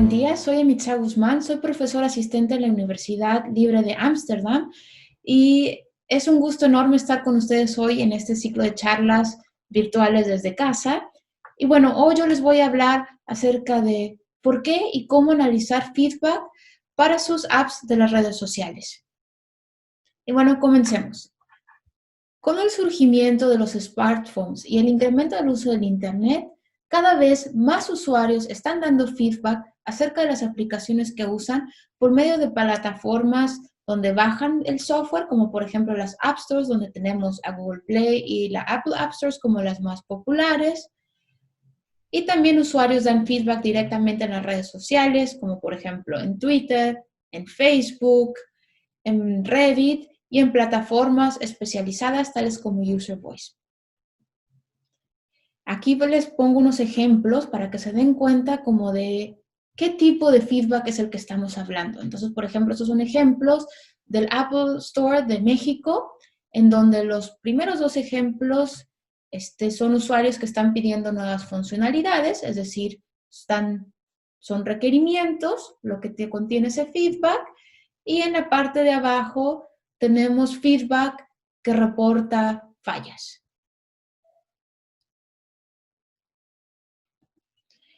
buen día. Soy Emitza Guzmán, soy profesora asistente en la Universidad Libre de Ámsterdam y es un gusto enorme estar con ustedes hoy en este ciclo de charlas virtuales desde casa. Y bueno, hoy yo les voy a hablar acerca de por qué y cómo analizar feedback para sus apps de las redes sociales. Y bueno, comencemos. Con el surgimiento de los smartphones y el incremento del uso del Internet, cada vez más usuarios están dando feedback acerca de las aplicaciones que usan por medio de plataformas donde bajan el software, como por ejemplo las App Stores, donde tenemos a Google Play y la Apple App Stores como las más populares. Y también usuarios dan feedback directamente en las redes sociales, como por ejemplo en Twitter, en Facebook, en Reddit y en plataformas especializadas tales como User Voice. Aquí les pongo unos ejemplos para que se den cuenta como de qué tipo de feedback es el que estamos hablando. Entonces, por ejemplo, estos son ejemplos del Apple Store de México, en donde los primeros dos ejemplos son usuarios que están pidiendo nuevas funcionalidades, es decir, son requerimientos, lo que te contiene ese feedback, y en la parte de abajo tenemos feedback que reporta fallas.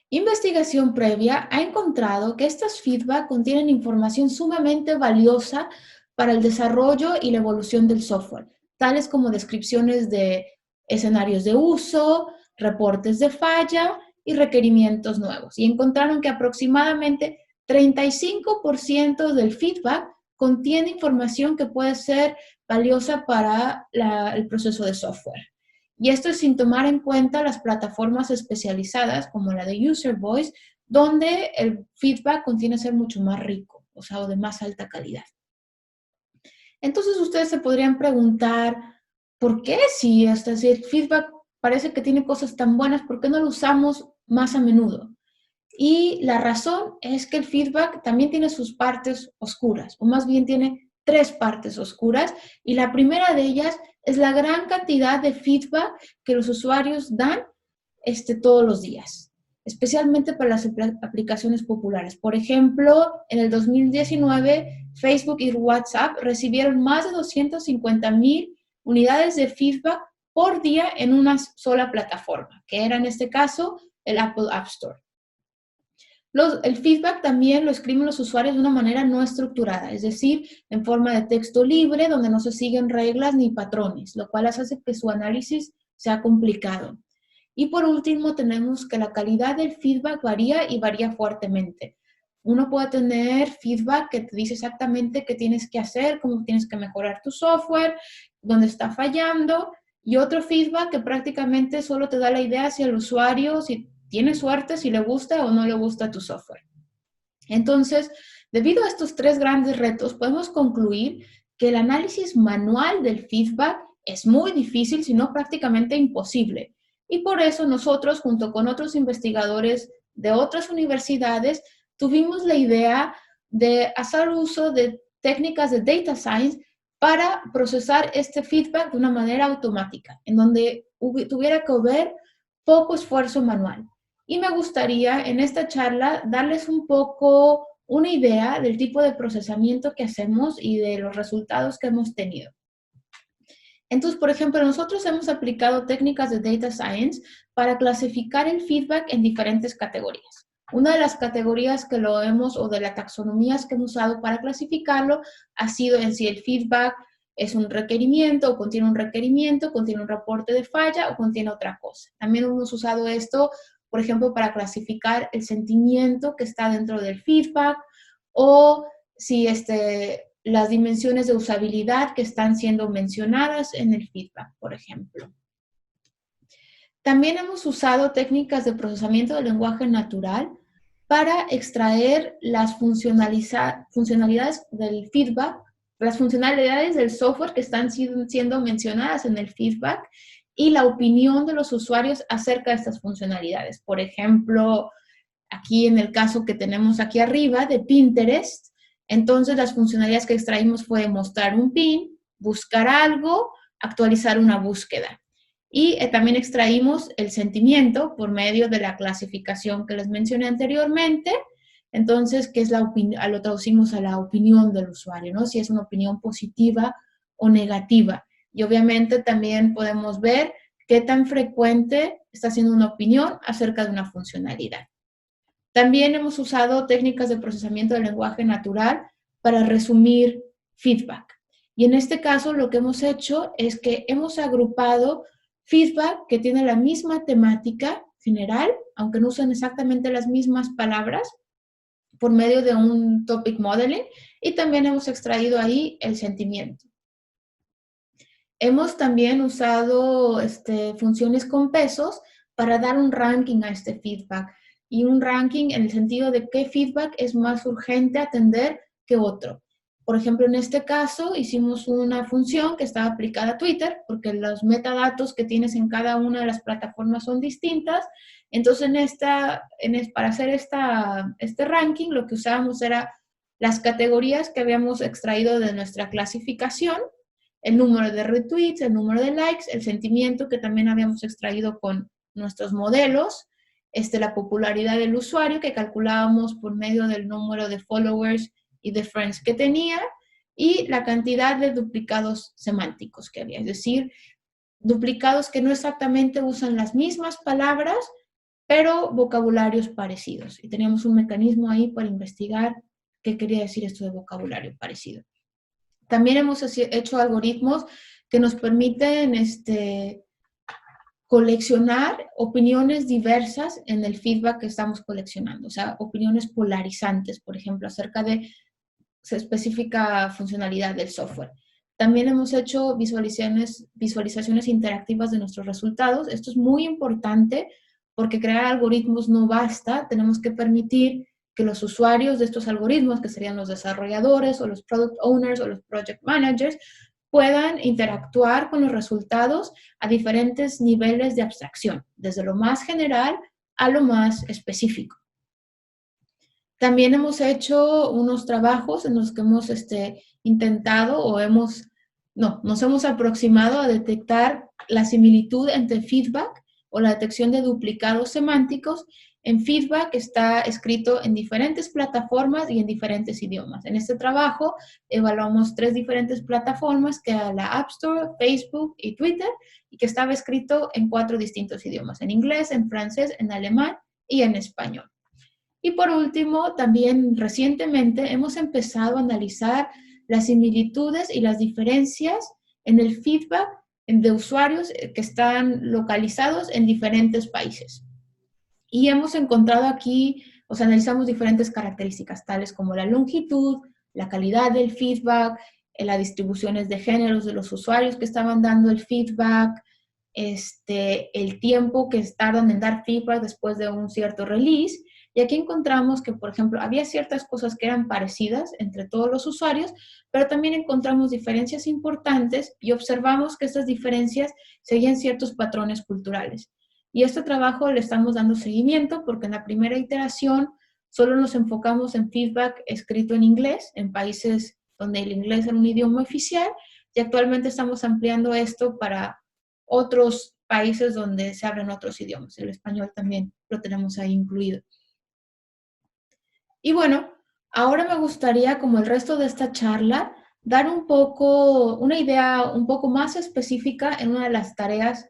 Investigación previa ha encontrado que estos feedback contienen información sumamente valiosa para el desarrollo y la evolución del software, tales como descripciones de escenarios de uso, reportes de falla y requerimientos nuevos. Y encontraron que aproximadamente 35% del feedback contiene información que puede ser valiosa para el proceso de software. Y esto es sin tomar en cuenta las plataformas especializadas como la de User Voice, donde el feedback contiene ser mucho más rico, o sea, o de más alta calidad. Entonces ustedes se podrían preguntar, ¿por qué si el feedback parece que tiene cosas tan buenas, por qué no lo usamos más a menudo? Y la razón es que el feedback también tiene sus partes oscuras, o más bien tiene tres partes oscuras, y la primera de ellas es la gran cantidad de feedback que los usuarios dan todos los días, especialmente para las aplicaciones populares. Por ejemplo, en el 2019, Facebook y WhatsApp recibieron más de 250,000 unidades de feedback por día en una sola plataforma, que era en este caso el Apple App Store. El feedback también lo escriben los usuarios de una manera no estructurada, es decir, en forma de texto libre, donde no se siguen reglas ni patrones, lo cual hace que su análisis sea complicado. Y por último, tenemos que la calidad del feedback varía y varía fuertemente. Uno puede tener feedback que te dice exactamente qué tienes que hacer, cómo tienes que mejorar tu software, dónde está fallando, y otro feedback que prácticamente solo te da la idea si el usuario, si tiene suerte, si le gusta o no le gusta tu software. Entonces, debido a estos tres grandes retos, podemos concluir que el análisis manual del feedback es muy difícil, si no prácticamente imposible. Y por eso nosotros, junto con otros investigadores de otras universidades, tuvimos la idea de hacer uso de técnicas de data science para procesar este feedback de una manera automática, en donde tuviera que haber poco esfuerzo manual. Y me gustaría en esta charla darles un poco una idea del tipo de procesamiento que hacemos y de los resultados que hemos tenido. Entonces, por ejemplo, nosotros hemos aplicado técnicas de data science para clasificar el feedback en diferentes categorías. Una de las categorías que o de las taxonomías que hemos usado para clasificarlo ha sido en si el feedback es un requerimiento o contiene un requerimiento, contiene un reporte de falla o contiene otra cosa. También hemos usado esto, por ejemplo, para clasificar el sentimiento que está dentro del feedback o si las dimensiones de usabilidad que están siendo mencionadas en el feedback, por ejemplo. También hemos usado técnicas de procesamiento del lenguaje natural para extraer las funcionalidades del feedback, las funcionalidades del software que están siendo mencionadas en el feedback y la opinión de los usuarios acerca de estas funcionalidades. Por ejemplo, aquí en el caso que tenemos aquí arriba de Pinterest, entonces las funcionalidades que extraímos fue mostrar un pin, buscar algo, actualizar una búsqueda. Y también extraímos el sentimiento por medio de la clasificación que les mencioné anteriormente Entonces, ¿qué es la opinión? Lo traducimos a la opinión del usuario, ¿no? Si es una opinión positiva o negativa. Y obviamente también podemos ver qué tan frecuente está siendo una opinión acerca de una funcionalidad. También hemos usado técnicas de procesamiento del lenguaje natural para resumir feedback. Y en este caso lo que hemos hecho es que hemos agrupado feedback que tiene la misma temática general, aunque no usen exactamente las mismas palabras, por medio de un topic modeling, y también hemos extraído ahí el sentimiento. Hemos también usado funciones con pesos para dar un ranking a este feedback, y un ranking en el sentido de qué feedback es más urgente atender que otro. Por ejemplo, en este caso hicimos una función que estaba aplicada a Twitter, porque los metadatos que tienes en cada una de las plataformas son distintas. Entonces, para hacer este ranking, lo que usábamos era las categorías que habíamos extraído de nuestra clasificación, el número de retweets, el número de likes, el sentimiento que también habíamos extraído con nuestros modelos, la popularidad del usuario que calculábamos por medio del número de followers y de friends que tenía, y la cantidad de duplicados semánticos que había, es decir, duplicados que no exactamente usan las mismas palabras, pero vocabularios parecidos. Y teníamos un mecanismo ahí para investigar qué quería decir esto de vocabulario parecido. También hemos hecho algoritmos que nos permiten coleccionar opiniones diversas en el feedback que estamos coleccionando, o sea, opiniones polarizantes, por ejemplo, acerca de específica funcionalidad del software. También hemos hecho visualizaciones interactivas de nuestros resultados. Esto es muy importante porque crear algoritmos no basta, tenemos que permitir que los usuarios de estos algoritmos, que serían los desarrolladores o los product owners o los project managers, puedan interactuar con los resultados a diferentes niveles de abstracción, desde lo más general a lo más específico. También hemos hecho unos trabajos en los que hemos intentado o nos hemos aproximado a detectar la similitud entre feedback o la detección de duplicados semánticos en feedback que está escrito en diferentes plataformas y en diferentes idiomas. En este trabajo evaluamos 3 diferentes plataformas, que era la App Store, Facebook y Twitter, y que estaba escrito en 4 distintos idiomas, en inglés, en francés, en alemán y en español. Y por último, también recientemente hemos empezado a analizar las similitudes y las diferencias en el feedback de usuarios que están localizados en diferentes países. Y hemos encontrado aquí, analizamos diferentes características, tales como la longitud, la calidad del feedback, las distribuciones de géneros de los usuarios que estaban dando el feedback, el tiempo que tardan en dar feedback después de un cierto release. Y aquí encontramos que, por ejemplo, había ciertas cosas que eran parecidas entre todos los usuarios, pero también encontramos diferencias importantes y observamos que estas diferencias seguían ciertos patrones culturales. Y este trabajo le estamos dando seguimiento porque en la primera iteración solo nos enfocamos en feedback escrito en inglés, en países donde el inglés era un idioma oficial, y actualmente estamos ampliando esto para otros países donde se hablan otros idiomas. El español también lo tenemos ahí incluido. Y bueno, ahora me gustaría, como el resto de esta charla, dar una idea un poco más específica en una de las tareas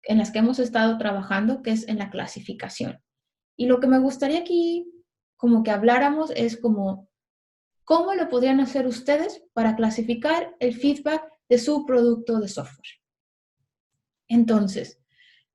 en las que hemos estado trabajando, que es en la clasificación. Y lo que me gustaría aquí como que habláramos es como, ¿cómo lo podrían hacer ustedes para clasificar el feedback de su producto de software? Entonces,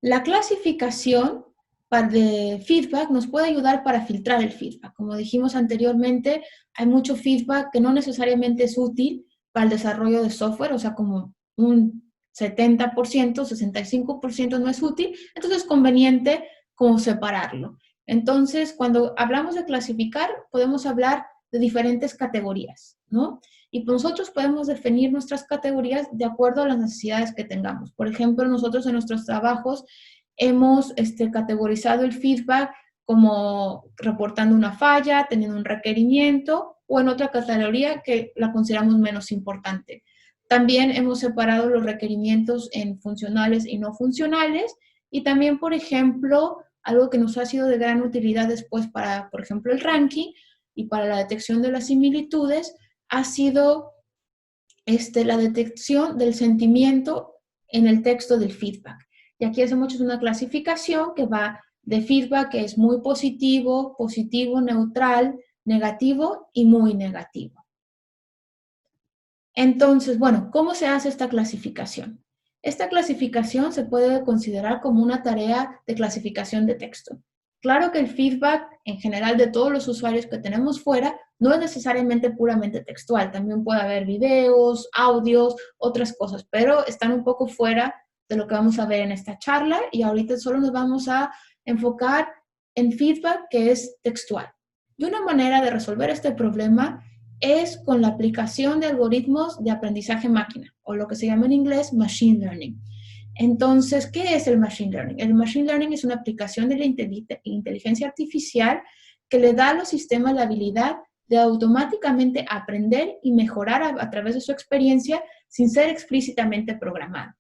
la clasificación de feedback nos puede ayudar para filtrar el feedback. Como dijimos anteriormente, hay mucho feedback que no necesariamente es útil para el desarrollo de software, o sea, como un 70%, 65% no es útil, entonces es conveniente como separarlo. Entonces, cuando hablamos de clasificar, podemos hablar de diferentes categorías, ¿no? Y pues nosotros podemos definir nuestras categorías de acuerdo a las necesidades que tengamos. Por ejemplo, nosotros en nuestros trabajos hemos categorizado el feedback como reportando una falla, teniendo un requerimiento, o en otra categoría que la consideramos menos importante. También hemos separado los requerimientos en funcionales y no funcionales, y también, por ejemplo, algo que nos ha sido de gran utilidad después para, por ejemplo, el ranking, y para la detección de las similitudes ha sido la detección del sentimiento en el texto del feedback. Y aquí hacemos una clasificación que va de feedback que es muy positivo, positivo, neutral, negativo y muy negativo. Entonces, bueno, ¿cómo se hace esta clasificación? Esta clasificación se puede considerar como una tarea de clasificación de texto. Claro que el feedback en general de todos los usuarios que tenemos fuera no es necesariamente puramente textual, también puede haber videos, audios, otras cosas, pero están un poco fuera de lo que vamos a ver en esta charla y ahorita solo nos vamos a enfocar en feedback que es textual. Y una manera de resolver este problema es con la aplicación de algoritmos de aprendizaje máquina, o lo que se llama en inglés Machine Learning. Entonces, ¿qué es el Machine Learning? El Machine Learning es una aplicación de la inteligencia artificial que le da a los sistemas la habilidad de automáticamente aprender y mejorar a través de su experiencia sin ser explícitamente programado.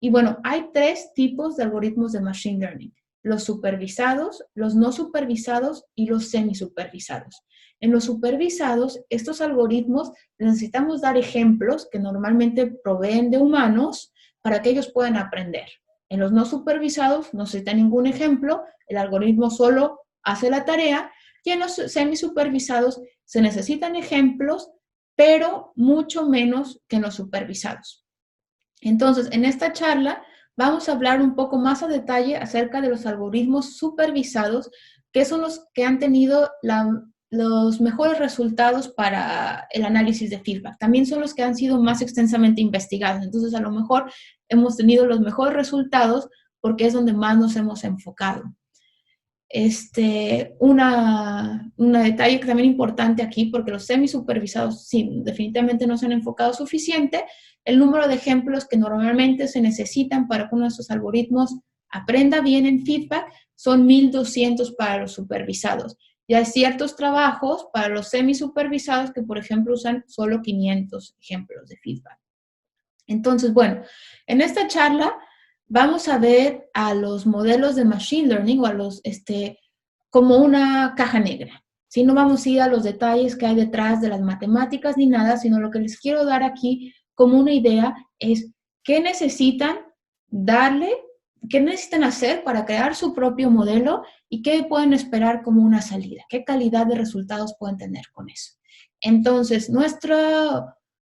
Y bueno, hay tres tipos de algoritmos de Machine Learning: los supervisados, los no supervisados y los semisupervisados. En los supervisados, estos algoritmos necesitamos dar ejemplos que normalmente proveen de humanos para que ellos puedan aprender. En los no supervisados no se da ningún ejemplo, el algoritmo solo hace la tarea, y en los semisupervisados se necesitan ejemplos, pero mucho menos que en los supervisados. Entonces, en esta charla vamos a hablar un poco más a detalle acerca de los algoritmos supervisados, que son los que han tenido los mejores resultados para el análisis de feedback. También son los que han sido más extensamente investigados. Entonces, a lo mejor hemos tenido los mejores resultados porque es donde más nos hemos enfocado. Un detalle también importante aquí, porque los semisupervisados sí, definitivamente no se han enfocado suficiente. El número de ejemplos que normalmente se necesitan para que uno de esos algoritmos aprenda bien en feedback son 1,200 para los supervisados. Y hay ciertos trabajos para los semisupervisados que, por ejemplo, usan solo 500 ejemplos de feedback. Entonces, bueno, en esta charla vamos a ver a los modelos de Machine Learning o a los, como una caja negra. ¿Sí? No vamos a ir a los detalles que hay detrás de las matemáticas ni nada, sino lo que les quiero dar aquí como una idea es qué necesitan darle, qué necesitan hacer para crear su propio modelo y qué pueden esperar como una salida, qué calidad de resultados pueden tener con eso. Entonces, nuestro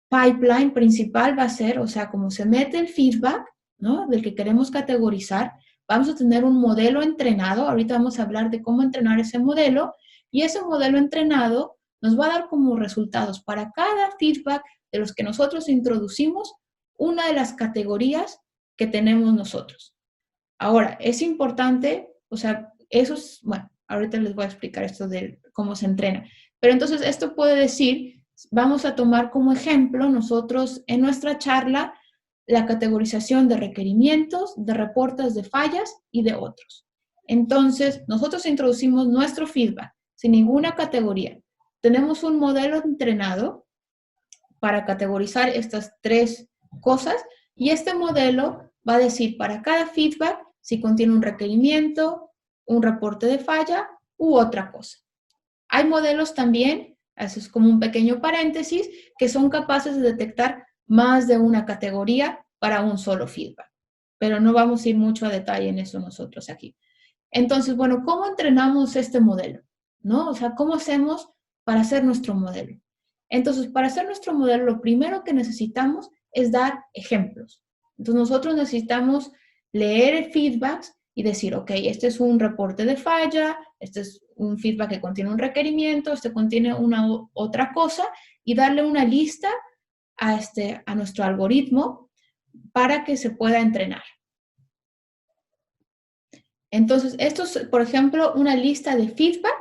pipeline principal va a ser, o sea, como se mete el feedback, ¿no?, del que queremos categorizar, vamos a tener un modelo entrenado. Ahorita vamos a hablar de cómo entrenar ese modelo, y ese modelo entrenado nos va a dar como resultados para cada feedback de los que nosotros introducimos una de las categorías que tenemos nosotros. Ahora, es importante, o sea, eso es, bueno, ahorita les voy a explicar esto de cómo se entrena, pero entonces esto puede decir, vamos a tomar como ejemplo nosotros en nuestra charla la categorización de requerimientos, de reportes de fallas y de otros. Entonces, nosotros introducimos nuestro feedback sin ninguna categoría. Tenemos un modelo entrenado para categorizar estas tres cosas, y este modelo va a decir para cada feedback si contiene un requerimiento, un reporte de falla u otra cosa. Hay modelos también, eso es como un pequeño paréntesis, que son capaces de detectar más de una categoría para un solo feedback, pero no vamos a ir mucho a detalle en eso nosotros aquí. Entonces, bueno, ¿cómo entrenamos este modelo? ¿No? O sea, ¿cómo hacemos para hacer nuestro modelo? Entonces, para hacer nuestro modelo, lo primero que necesitamos es dar ejemplos. Entonces, nosotros necesitamos leer feedbacks y decir, ok, este es un reporte de falla, este es un feedback que contiene un requerimiento, este contiene una otra cosa, y darle una lista a nuestro algoritmo para que se pueda entrenar. Entonces, esto es, por ejemplo, una lista de feedback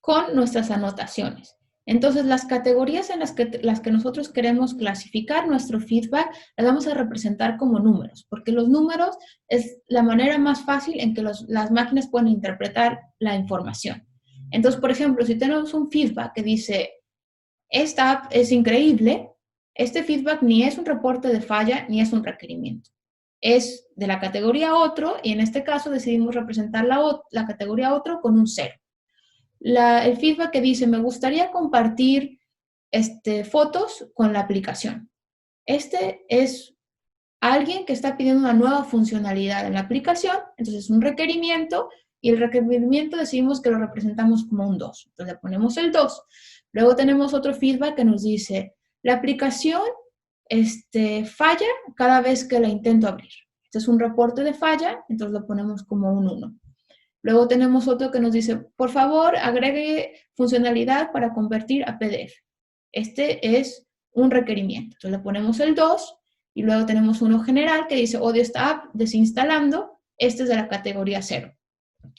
con nuestras anotaciones. Entonces, las categorías en las que nosotros queremos clasificar nuestro feedback, las vamos a representar como números, porque los números es la manera más fácil en que las máquinas pueden interpretar la información. Entonces, por ejemplo, si tenemos un feedback que dice, esta app es increíble, este feedback ni es un reporte de falla ni es un requerimiento. Es de la categoría otro, y en este caso decidimos representar la categoría otro con un 0. el feedback que dice, me gustaría compartir fotos con la aplicación. Este es alguien que está pidiendo una nueva funcionalidad en la aplicación, entonces es un requerimiento, y el requerimiento decidimos que lo representamos como un 2. Entonces le ponemos el 2. Luego tenemos otro feedback que nos dice, la aplicación falla cada vez que la intento abrir. Este es un reporte de falla, entonces lo ponemos como un 1. Luego tenemos otro que nos dice, por favor, agregue funcionalidad para convertir a PDF. Este es un requerimiento. Entonces le ponemos el 2 y luego tenemos uno general que dice, odio esta app, desinstalando. Este es de la categoría 0.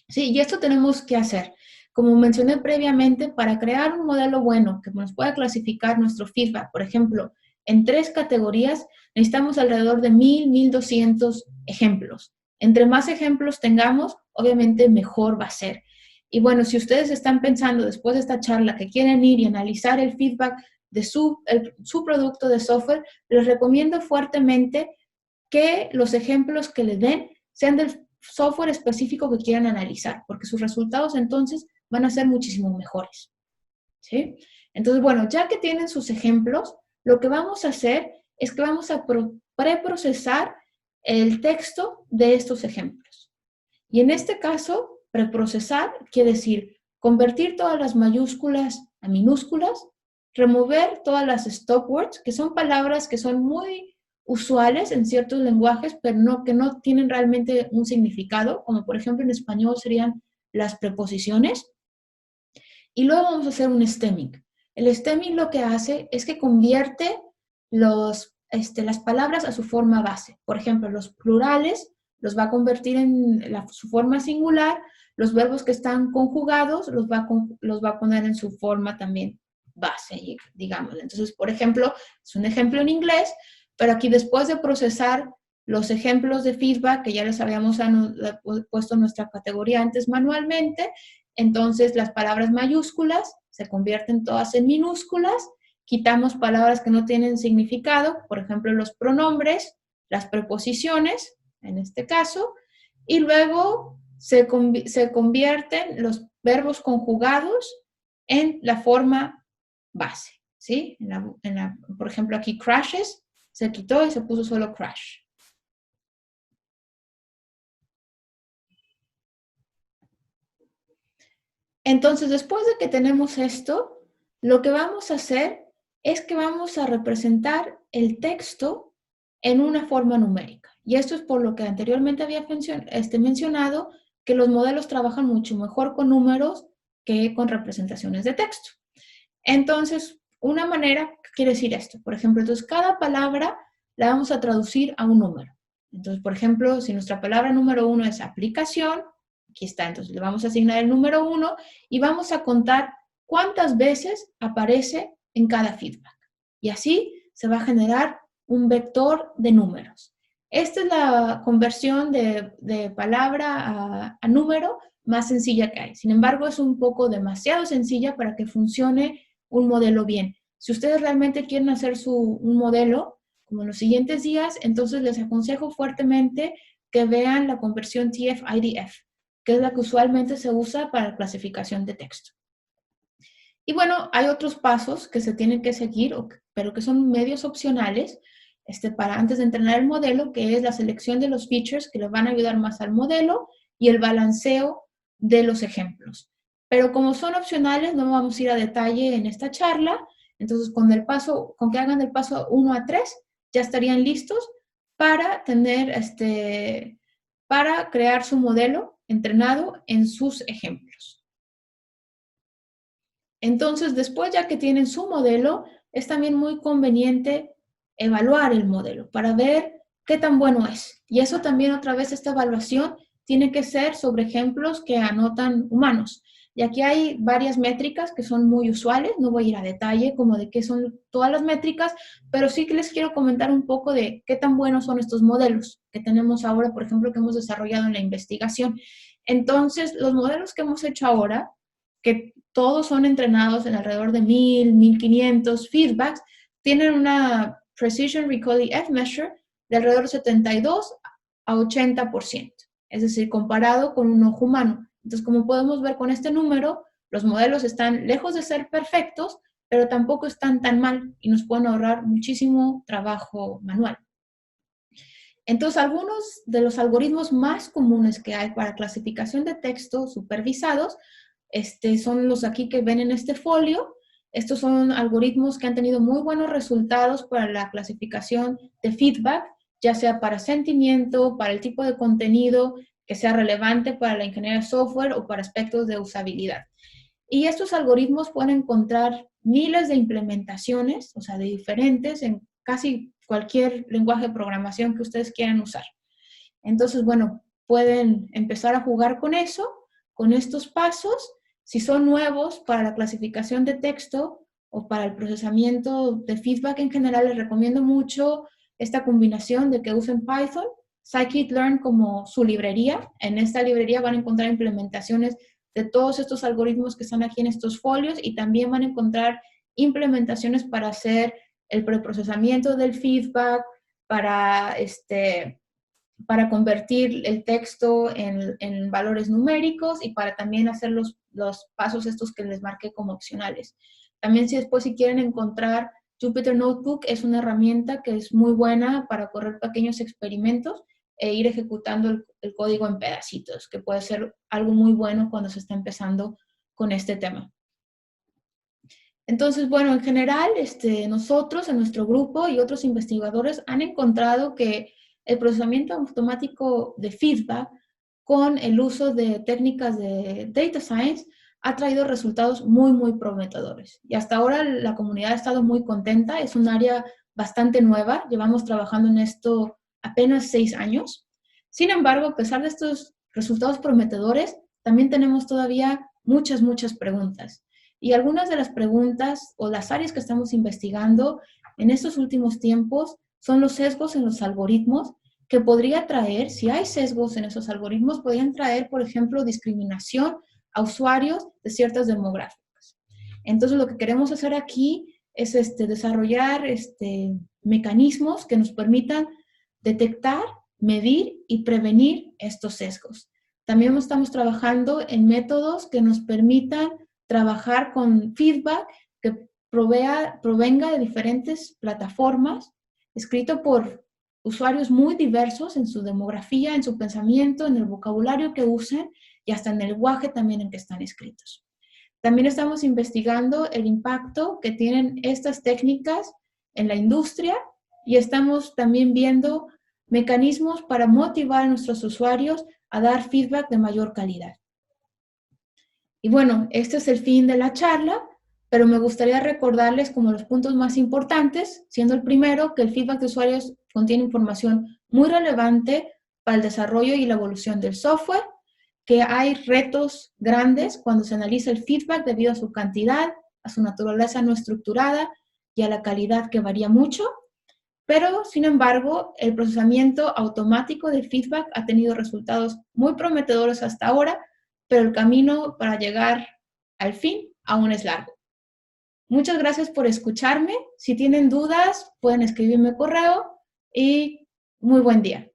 Sí, y esto tenemos que hacer. Como mencioné previamente, para crear un modelo bueno que nos pueda clasificar nuestro feedback, por ejemplo, en 3 categorías, necesitamos alrededor de 1,200 ejemplos. Entre más ejemplos tengamos, obviamente mejor va a ser. Y bueno, si ustedes están pensando después de esta charla que quieren ir y analizar el feedback de su producto de software, les recomiendo fuertemente que los ejemplos que les den sean del software específico que quieran analizar, porque sus resultados entonces van a ser muchísimo mejores. ¿Sí? Entonces, bueno, ya que tienen sus ejemplos, lo que vamos a hacer es que vamos a preprocesar el texto de estos ejemplos. Y en este caso, preprocesar quiere decir convertir todas las mayúsculas a minúsculas, remover todas las stop words, que son palabras que son muy usuales en ciertos lenguajes, pero que no tienen realmente un significado, como por ejemplo en español serían las preposiciones. Y luego vamos a hacer un stemming. El stemming lo que hace es que convierte las palabras a su forma base. Por ejemplo, los plurales los va a convertir en su forma singular, los verbos que están conjugados los va a poner en su forma también base, digamos. Entonces, por ejemplo, es un ejemplo en inglés, pero aquí después de procesar los ejemplos de feedback que ya les habíamos puesto en nuestra categoría antes manualmente, entonces las palabras mayúsculas se convierten todas en minúsculas, quitamos palabras que no tienen significado, por ejemplo los pronombres, las preposiciones, en este caso, y luego se convierten los verbos conjugados en la forma base, ¿sí? Por ejemplo aquí crashes, se quitó y se puso solo crash. Entonces, después de que tenemos esto, lo que vamos a hacer es que vamos a representar el texto en una forma numérica. Y esto es por lo que anteriormente había mencionado, que los modelos trabajan mucho mejor con números que con representaciones de texto. Entonces, una manera, ¿qué quiere decir esto? Por ejemplo, entonces cada palabra la vamos a traducir a un número. Entonces, por ejemplo, si nuestra palabra número 1 es aplicación, aquí está, entonces le vamos a asignar el número 1 y vamos a contar cuántas veces aparece en cada feedback. Y así se va a generar un vector de números. Esta es la conversión de palabra a número más sencilla que hay. Sin embargo, es un poco demasiado sencilla para que funcione un modelo bien. Si ustedes realmente quieren hacer un modelo, como en los siguientes días, entonces les aconsejo fuertemente que vean la conversión TF-IDF, que es la que usualmente se usa para clasificación de texto. Y bueno, hay otros pasos que se tienen que seguir, pero que son medios opcionales para antes de entrenar el modelo, que es la selección de los features que le van a ayudar más al modelo y el balanceo de los ejemplos. Pero como son opcionales, no vamos a ir a detalle en esta charla. Entonces, con que hagan del paso 1 a 3, ya estarían listos para para crear su modelo entrenado en sus ejemplos. Entonces, después ya que tienen su modelo, es también muy conveniente evaluar el modelo para ver qué tan bueno es. Y eso también, otra vez, esta evaluación tiene que ser sobre ejemplos que anotan humanos. Y aquí hay varias métricas que son muy usuales, no voy a ir a detalle como de qué son todas las métricas, pero sí que les quiero comentar un poco de qué tan buenos son estos modelos que tenemos ahora, por ejemplo, que hemos desarrollado en la investigación. Entonces, los modelos que hemos hecho ahora, que todos son entrenados en alrededor de 1,000, 1,500 feedbacks, tienen una Precision Recall F-Measure de alrededor de 72 a 80%, es decir, comparado con un ojo humano. Entonces, como podemos ver con este número, Los modelos están lejos de ser perfectos, pero tampoco están tan mal y nos pueden ahorrar muchísimo trabajo manual. Entonces, algunos de los algoritmos más comunes que hay para clasificación de texto supervisados son los aquí que ven en este folio. Estos son algoritmos que han tenido muy buenos resultados para la clasificación de feedback, ya sea para sentimiento, para el tipo de contenido que sea relevante para la ingeniería de software o para aspectos de usabilidad. Y estos algoritmos pueden encontrar miles de implementaciones, o sea, de diferentes en casi cualquier lenguaje de programación que ustedes quieran usar. Entonces, bueno, pueden empezar a jugar con eso, con estos pasos. Si son nuevos para la clasificación de texto o para el procesamiento de feedback en general, les recomiendo mucho esta combinación de que usen Python, scikit-learn como su librería. En esta librería van a encontrar implementaciones de todos estos algoritmos que están aquí en estos folios y también van a encontrar implementaciones para hacer el preprocesamiento del feedback, para convertir el texto en valores numéricos y para también hacer los pasos estos que les marqué como opcionales. También si quieren encontrar Jupyter Notebook, es una herramienta que es muy buena para correr pequeños experimentos e ir ejecutando el código en pedacitos, que puede ser algo muy bueno cuando se está empezando con este tema. Entonces, bueno, en general, nosotros en nuestro grupo y otros investigadores han encontrado que el procesamiento automático de feedback con el uso de técnicas de data science ha traído resultados muy, muy prometedores. Y hasta ahora la comunidad ha estado muy contenta. Es un área bastante nueva. Llevamos trabajando en esto apenas 6 años. Sin embargo, a pesar de estos resultados prometedores, también tenemos todavía muchas, muchas preguntas. Y algunas de las preguntas o las áreas que estamos investigando en estos últimos tiempos son los sesgos en los algoritmos que podría traer, si hay sesgos en esos algoritmos, podrían traer, por ejemplo, discriminación a usuarios de ciertas demográficas. Entonces, lo que queremos hacer aquí es desarrollar mecanismos que nos permitan detectar, medir y prevenir estos sesgos. También estamos trabajando en métodos que nos permitan trabajar con feedback que provenga de diferentes plataformas, escrito por usuarios muy diversos en su demografía, en su pensamiento, en el vocabulario que usen y hasta en el lenguaje también en que están escritos. También estamos investigando el impacto que tienen estas técnicas en la industria y estamos también viendo mecanismos para motivar a nuestros usuarios a dar feedback de mayor calidad. Y bueno, este es el fin de la charla, pero me gustaría recordarles como los puntos más importantes, siendo el primero que el feedback de usuarios contiene información muy relevante para el desarrollo y la evolución del software, que hay retos grandes cuando se analiza el feedback debido a su cantidad, a su naturaleza no estructurada y a la calidad que varía mucho, pero sin embargo el procesamiento automático de feedback ha tenido resultados muy prometedores hasta ahora, pero el camino para llegar al fin aún es largo. Muchas gracias por escucharme. Si tienen dudas, pueden escribirme correo y muy buen día.